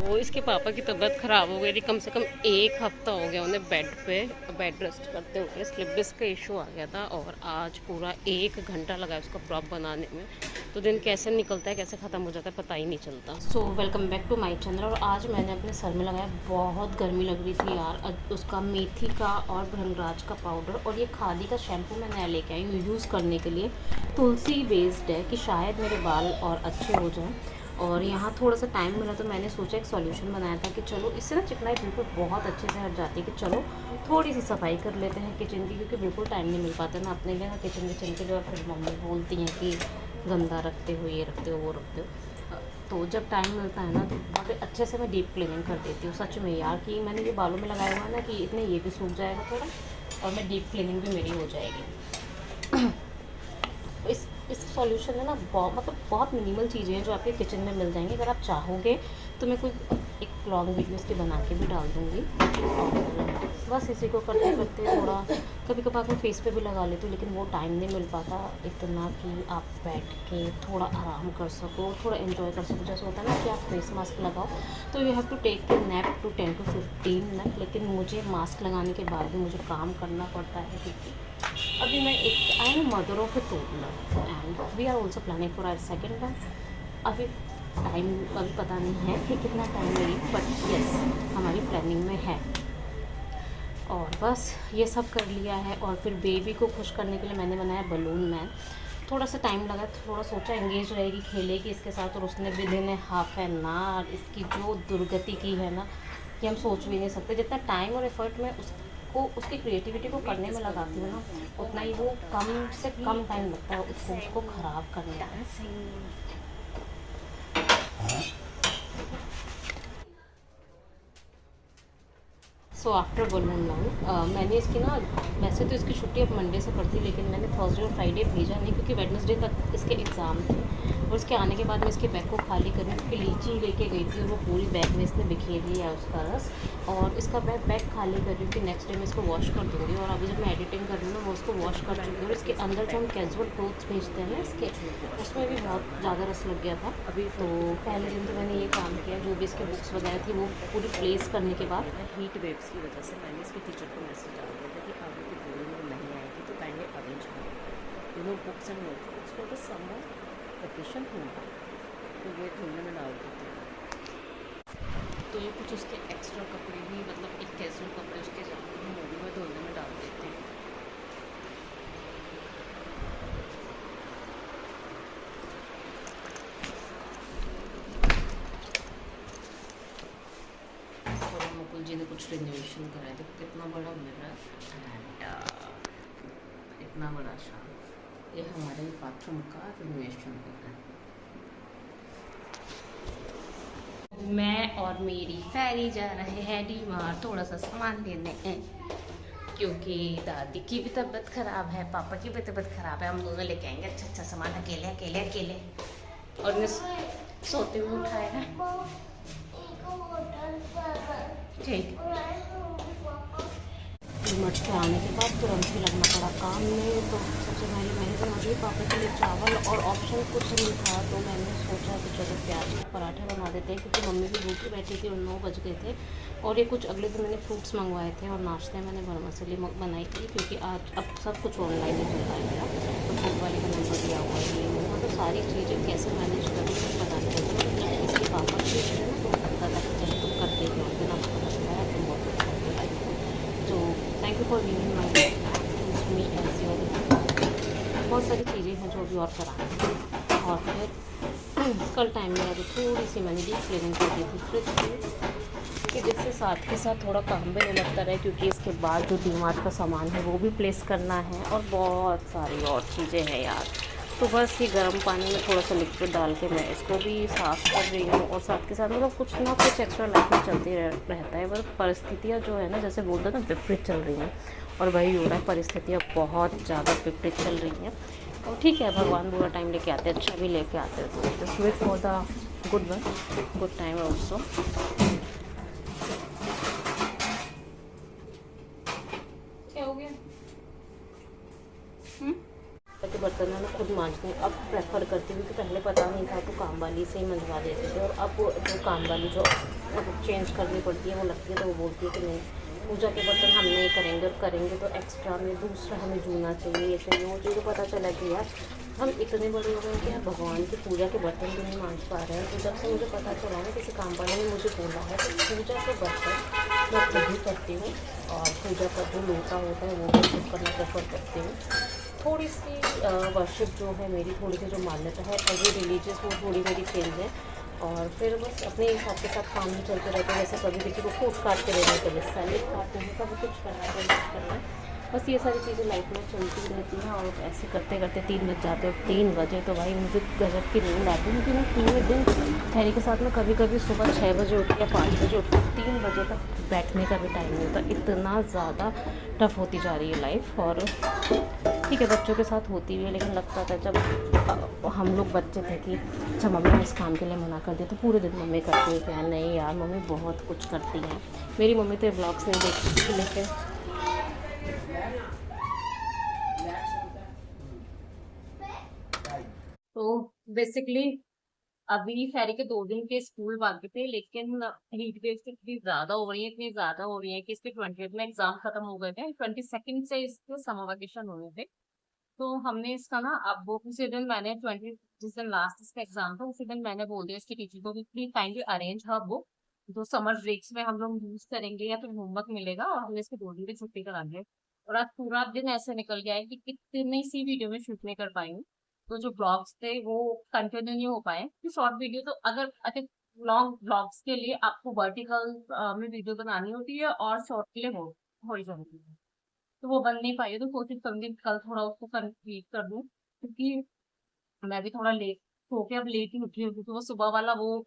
तो इसके पापा की तबीयत ख़राब हो गई थी, कम से कम 1 हफ्ता हो गया उन्हें बेड रेस्ट करते हुए। स्लिप डिस्क का इशू आ गया था और आज पूरा 1 घंटा लगा उसका प्रॉप बनाने में। तो दिन कैसे निकलता है, कैसे ख़त्म हो जाता है, पता ही नहीं चलता। So welcome back to my channel. और आज मैंने अपने सर में लगाया, बहुत गर्मी लग रही थी यार। उसका मेथी का और भृंगराज का पाउडर और ये खादी का शैम्पू मैं नया लेके आई हूँ यूज़ करने के लिए। तुलसी बेस्ड है कि शायद मेरे बाल और अच्छे हो जाएँ। और यहाँ थोड़ा सा टाइम मिला तो मैंने सोचा एक सॉल्यूशन बनाया था कि चलो इससे ना चिकनाई बिल्कुल बहुत अच्छे से हट जाती है, कि चलो थोड़ी सी सफाई कर लेते हैं किचन की, क्योंकि बिल्कुल टाइम नहीं मिल पाता ना अपने लिए ना किचन के जो फिर मम्मी बोलती हैं कि गंदा रखते हो, ये रखते हो, वो रखते हो। तो जब टाइम मिलता है ना तो बहुत अच्छे से मैं डीप क्लीनिंग कर देती हूँ सच में यार। कि मैंने ये बालों में लगाया हुआ है ना कि इतने ये भी सूख जाएगा थोड़ा और मैं डीप क्लीनिंग भी मेरी हो जाएगी। इस सॉल्यूशन में ना बहुत मिनिमल चीज़ें हैं जो आपके किचन में मिल जाएंगी। अगर आप चाहोगे तो मैं कोई एक लॉन्ग वीडियो इसकी बना के भी डाल दूँगी। और बस इसी को करते करते थोड़ा कभी कभार मैं फेस पे भी लगा लेती हूँ, लेकिन वो टाइम नहीं मिल पाता इतना कि आप बैठ के थोड़ा आराम कर सको, थोड़ा एंजॉय कर सको। जैसे होता है ना कि आप फेस मास्क लगाओ तो you have to take a nap to 10 to 15 minute, लेकिन मुझे मास्क लगाने के बाद भी मुझे काम करना पड़ता है क्योंकि अभी मैं एक I am mother of a toddler and we are also planning for our second one. अभी टाइम अभी पता नहीं है कि कितना टाइम लगेगा, बट यस हमारी प्लानिंग में है। और बस ये सब कर लिया है और फिर बेबी को खुश करने के लिए मैंने बनाया बलून मैन। थोड़ा सा टाइम लगा, थोड़ा सोचा एंगेज रहेगी, खेलेगी इसके साथ, और उसने with in half an hour इसकी जो दुर्गति की है ना कि हम सोच भी नहीं सकते। जितना टाइम और एफर्ट में उसको उसकी क्रिएटिविटी को करने में लगाती हूँ ना, उतना ही वो कम से कम टाइम लगता है उसको ख़राब करने में। सो आफ्टर बलून मैन मैंने इसकी ना, वैसे तो इसकी छुट्टी अब मंडे से पड़ती, लेकिन मैंने थर्सडे और फ्राइडे भेजा नहीं क्योंकि वेडनेसडे तक इसके एग्ज़ाम थे। और इसके आने के बाद मैं इसके बैग को खाली करी, क्योंकि लीची लेके गई थी और वो पूरी बैग में इसने बिखेर लिया उसका रस। और इसका बैग खाली कर रही हूँ कि नेक्स्ट डे मैं इसको वॉश कर दूँगी। और अभी जब मैं एडिटिंग कर रही हूँ ना वो उसको वॉश कर चुकी हूँ। और इसके अंदर जो हम कैजुअल क्लोथ्स भेजते हैं ना इसके, उसमें भी बहुत ज़्यादा रस लग गया था। अभी तो पहले दिन तो मैंने ये काम किया, जो भी इसके बुक्स वगैरह थी वो पूरी प्लेस करने के बाद हीट वेव्स की वजह से मैंने इसके टीचर को मैसेज डाल दिया था कि आगे की बोर्डिंग में नहीं आएगी तो काइंडली अरेंज करें books and notebooks for the summer vacation होगा, तो ये धुलने में डाल देते हैं। तो ये कुछ उसके एक्स्ट्रा कपड़े भी, मतलब एक कैजुअल कपड़े उसके जाते हैं वो भी मैं धुलने में डाल देती हूँ। और मुकुल जी ने कुछ रिनोवेशन कराया, तो कितना बड़ा मिरर एंड इतना बड़ा शाम, ये हमारे बाथरूम का रिनोवेशन हो रहा है। मैं और मेरी फैरी जा रहे हैं डीमार्ट थोड़ा सा सामान लेने हैं, क्योंकि दादी की भी तबीयत ख़राब है, पापा की भी तबीयत ख़राब है। हम दोनों लेके आएंगे अच्छा अच्छा सामान, अकेले अकेले अकेले। और इन्हें सोते हुए उठाया है, ठीक। डीमार्ट से आने के बाद तुरंत ही लगना पड़ा काम में। तो सबसे पहले मैंने बना दिए पापा के लिए चावल, और ऑप्शन कुछ नहीं था तो मैंने सोचा कि चलो प्याज के पराठे बना देते हैं, क्योंकि मम्मी भी भूखी बैठी थी और 9 बज गए थे। और ये कुछ अगले दिन मैंने फ्रूट्स मंगवाए थे और नाश्ते मैंने भर मसाले बनाई थी, क्योंकि आज अब सब कुछ ऑनलाइन ही चल रहा है मेरा। तो फूड वाले का नंबर दिया हुआ है, ये मतलब सारी चीज़ें कैसे मैनेज करूँ बताने लगी। इसके पापा की ना तो पता था कि चलो तुम करते ही हो, बिना पता लगता है तुम बहुत अच्छा करते हो। तो thank you for giving my me as your. बहुत सारी चीज़ें हैं जो अभी और कराना। और फिर कल टाइम मिला तो थोड़ी सी मैंने डीप क्लीनिंग कर दी थी फ्रिज की, कि जिससे साथ के साथ थोड़ा काम भी नहीं लगता रहे, क्योंकि इसके बाद जो डीमार्ट का सामान है वो भी प्लेस करना है और बहुत सारी और चीज़ें हैं यार। तो बस ये गर्म पानी में थोड़ा सा लिक्विड डाल के मैं इसको भी साफ़ कर रही हूँ। और साथ के साथ मतलब कुछ ना कुछ एक्स्ट्रा लाइफ में चलती रहता है, पर परिस्थितियाँ जो है ना, जैसे बोलते हैं ना विपरीत चल रही हैं, और वही हो रहा है, परिस्थितियाँ बहुत ज़्यादा विपरीत चल रही हैं। और ठीक है, भगवान बुरा टाइम लेके आते हैं, अच्छा भी लेके आते हैं, तो just wait for the good one, good time also. क्या हो गया? बर्तन है ना खुद मांजने अब प्रेफर करती हूँ, क्योंकि पहले पता नहीं था तो काम वाली से ही मंजवा देते थे, और अब जो काम वाली जो मतलब चेंज करनी पड़ती है वो लगती है, तो वो बोलती है कि नहीं पूजा के बर्तन हम नहीं करेंगे, और करेंगे तो एक्स्ट्रा में दूसरा हमें जूना चाहिए, ये चाहिए वो चाहिए। तो पता चला कि यार हम इतने बड़े हो गए कि यार भगवान की पूजा के बर्तन भी नहीं मांज पा रहे हैं। तो जब से मुझे पता चला ना किसी काम वाले ने मुझे बोला है तो पूजा के बर्तन मैं खुद ही करती हूँ, और पूजा का जो लोटा होता है वो भी खुद करना प्रेफर करती हूँ। थोड़ी सी वर्शिप जो है मेरी, थोड़ी सी जो मान्यता है एज ए रिलीजियस वो थोड़ी मेरी चेंज है, और फिर बस अपने हिसाब के साथ काम भी चलते रहते हैं। जैसे कभी किसी को फ्रूट काट के देने के लिए सैलेड काटते हैं, कभी कुछ करना है, कभी कुछ करना है, बस ये सारी चीज़ें लाइफ में चलती रहती हैं। और ऐसे करते करते 3 बज जाते हैं, 3 बजे तो भाई मुझे गजब की नींद आती है, क्योंकि मैं पूरे दिन ठहरी के साथ में कभी कभी सुबह 6 बजे उठती या 5 बजे उठती, 3 बजे तक बैठने का भी टाइम नहीं होता। इतना ज़्यादा टफ होती जा रही है लाइफ। और ठीक है बच्चों के साथ होती भी है, लेकिन लगता था जब हम लोग बच्चे थे कि अच्छा मम्मी इस काम के लिए मना कर दिया तो पूरे दिन मम्मी करती है क्या, नहीं यार मम्मी बहुत कुछ करती है। मेरी मम्मी तो व्लॉग्स नहीं देखती थी, लेकिन तो बेसिकली अभी फेरी के 2 दिन के स्कूल बाकी थे, लेकिन हीट वेव इतनी ज़्यादा हो रही है, इतनी ज़्यादा हो रही है कि इसके 20th में एग्जाम खत्म हो गए थे, 22nd से इसके समर वेकेशन होने थे। तो हमने इसका ना अब वो उसी दिन मैंने 20 जिस दिन लास्ट इसका एग्जाम था उसी दिन मैंने बोल दिया इसकी टीचर को कि please kindly arrange her book जो समर ब्रेक्स में हम लोग यूज करेंगे या फिर होमवर्क मिलेगा, और हमने इसके 2 दिन की छुट्टी करा दी है। और आज पूरा दिन ऐसे निकल गया है कि कितनी सी वीडियो में शूट नहीं कर पाई हूँ। तो जो ब्लॉग्स थे वो कंटिन्यू नहीं हो पाए, कि शॉर्ट वीडियो तो अगर अच्छा लॉन्ग ब्लॉग्स के लिए आपको वर्टिकल में वीडियो बनानी होती है और शॉर्ट के लिए हॉरिजॉन्टल, तो वो बन नहीं पाई है। तो कोशिश करूंगी कल थोड़ा उसको कंप्लीट कर दूं, क्योंकि मैं भी थोड़ा लेट सो के अब लेट ही उठी हूँ, क्योंकि वो सुबह वाला वो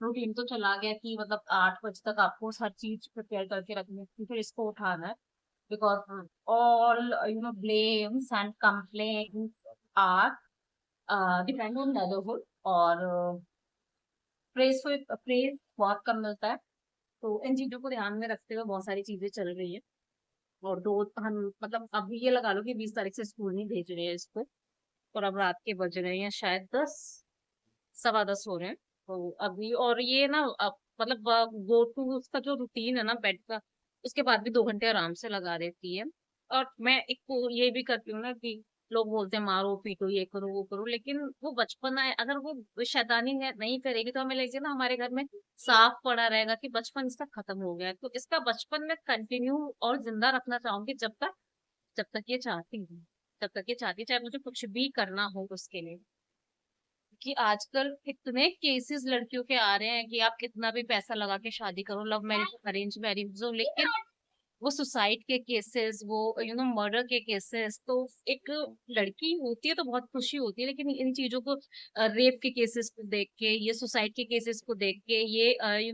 रूटीन तो चला गया कि मतलब 8 बजे तक आपको हर चीज प्रिपेयर करके रखनी है, फिर इसको उठाना है। Because all blames and complains are depend on motherhood, और प्रेज बहुत कम मिलता है। तो इन चीजों को ध्यान में रखते हुए बहुत सारी चीजें चल रही है। और दो हम मतलब अभी ये लगा लो कि 20 तारीख से स्कूल नहीं भेज रहे हैं इसको, और अब रात के बज रहे हैं शायद 10, सवा 10 हो रहे हैं। तो अभी और ये ना अब मतलब गो टू उसका जो रूटीन है ना बेड का, उसके बाद भी 2 घंटे आराम से लगा देती है। और मैं एक को ये भी करती हूँ ना कि लोग बोलते हैं मारो पीटो ये करो वो करो, लेकिन वो बचपना है, अगर वो शैतानी नहीं करेगी तो हमें लगेगा ना हमारे घर में साफ पड़ा रहेगा कि बचपन इसका खत्म हो गया है। तो इसका बचपन में कंटिन्यू और जिंदा रखना चाहूंगी जब तक ये चाहती हूँ, जब तक ये चाहती है, चाहे मुझे कुछ भी करना हो उसके लिए। कि आजकल इतने केसेस लड़कियों के आ रहे हैं कि आप कितना भी पैसा लगा के शादी करो, लव मैरिज अरेंज मैरिज हो, लेकिन वो सुसाइड के केसेस, वो मर्डर के केसेस। तो एक लड़की होती है तो बहुत खुशी होती है, लेकिन इन चीजों को रेप के केसेस को देख के, ये सुसाइड के केसेस को देख के, ये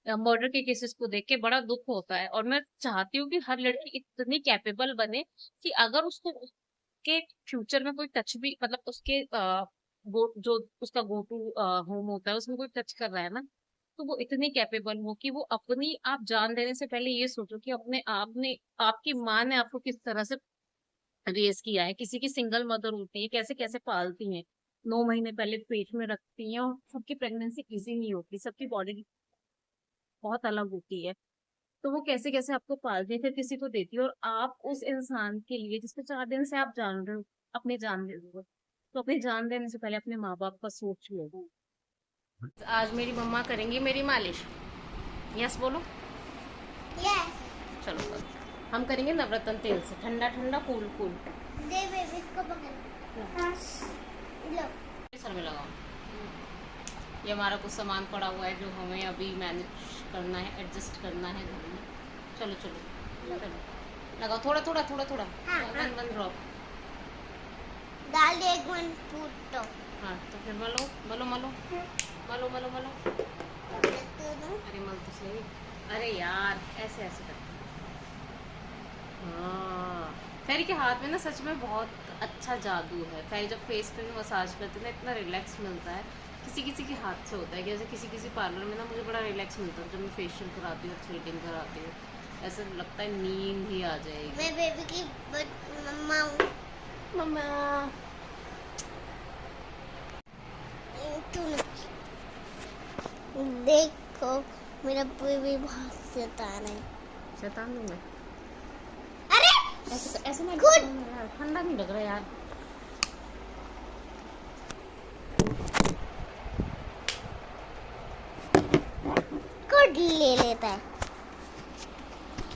मर्डर के केसेस को देख के बड़ा दुख होता है। और मैं चाहती हूँ कि हर लड़की इतनी कैपेबल बने कि अगर उसको उसके फ्यूचर में कोई टच भी मतलब उसके जो उसका गो टू होम होता है उसमें कोई टच कर रहा है ना, तो वो इतनी कैपेबल हो कि वो अपनी आप जान देने से पहले ये सोचो कि अपने आप ने आपकी माँ ने आपको किस तरह से रेस किया है। किसी की सिंगल मदर होती है, कैसे कैसे पालती हैं, 9 महीने पहले पेट में रखती हैं, और सबकी प्रेगनेंसी इजी नहीं होती, सबकी बॉडी बहुत अलग होती है। तो वो कैसे कैसे आपको पालती है फिर किसी को देती है, और आप उस इंसान के लिए जिसको 4 दिन से आप जान रहे हो अपनी जान दे दो, तो अपनी जान देने से पहले अपने माँ बाप का सोच लो। आज मेरी मम्मा करेंगी मेरी मालिश, यस बोलो। यस। चलो हम करेंगे नवरत्न तेल से, ठंडा ठंडा कूल कूल। दे बेबी इसको पकड़ लो, सर में लगाओ। ये हमारा कुछ सामान पड़ा हुआ है जो हमें अभी मैनेज करना है, एडजस्ट करना है घर में। चलो चलो चलो लगाओ, थोड़ा थोड़ा थोड़ा थोड़ा, वन ड्रॉप डाल दे, एक वन फूट तो। हाँ तो फिर मलो मलो मलो मलो मलो मलो। अरे मल तो सही, अरे यार ऐसे ऐसे करते। हाँ फेरी के हाथ में ना सच में बहुत अच्छा जादू है। फेरी जब फेस पे मसाज करते हैं ना इतना रिलैक्स मिलता है। किसी किसी के हाथ से होता है, जैसे किसी किसी पार्लर में ना मुझे बड़ा रिलैक्स मिलता है जब मैं फेशियल कराती हूँ, थ्रेडिंग कराती हूँ, ऐसा लगता है नींद ही आ जाएगी। मैं बेबी की मम्मा हूँ। मम्मा देखो मेरा बेबी बहुत शैतान है। शैतान हूँ मैं। अरे ऐसे नहीं Good. यार, ठंडा नहीं लग रहा यार। गुड ले लेता है।